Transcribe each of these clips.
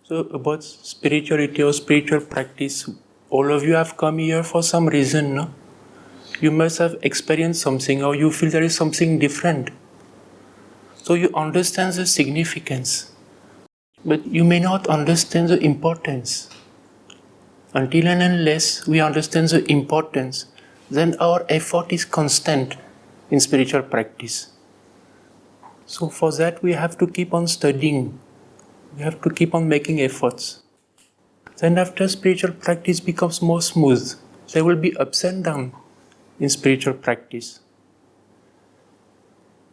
So about spirituality or spiritual practice, all of you have come here for some reason, no? You must have experienced something or you feel there is something different. So you understand the significance, but you may not understand the importance. Until and unless we understand the importance, then our effort is constant in spiritual practice. So for that we have to keep on studying. We have to keep on making efforts. Then after spiritual practice becomes more smooth, there will be ups and downs in spiritual practice.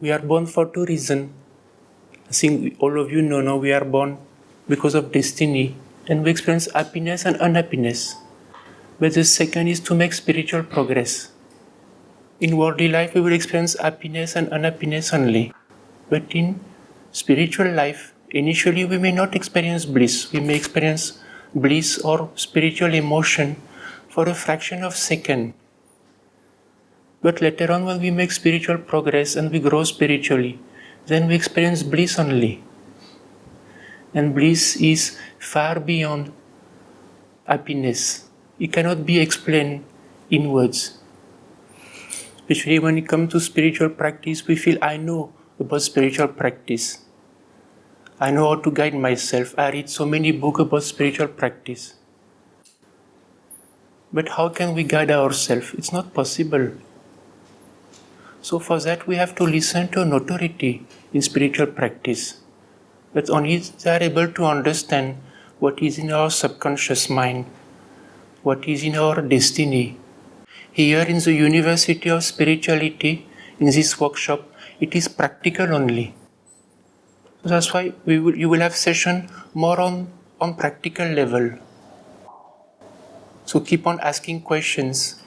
We are born for two reasons. I think all of you know now we are born because of destiny and we experience happiness and unhappiness. But the second is to make spiritual progress. In worldly life we will experience happiness and unhappiness only. But in spiritual life, initially we may not experience bliss. We may experience bliss or spiritual emotion for a fraction of a second. But later on when we make spiritual progress and we grow spiritually, then we experience bliss only. And bliss is far beyond happiness. It cannot be explained in words. Especially when it comes to spiritual practice, we feel I know about spiritual practice. I know how to guide myself. I read so many books about spiritual practice. But how can we guide ourselves? It's not possible. So for that we have to listen to an authority in spiritual practice. But only they are able to understand what is in our subconscious mind, what is in our destiny. Here in the University of Spirituality, in this workshop, it is practical only. So that's why you will have session more on practical level. So keep on asking questions.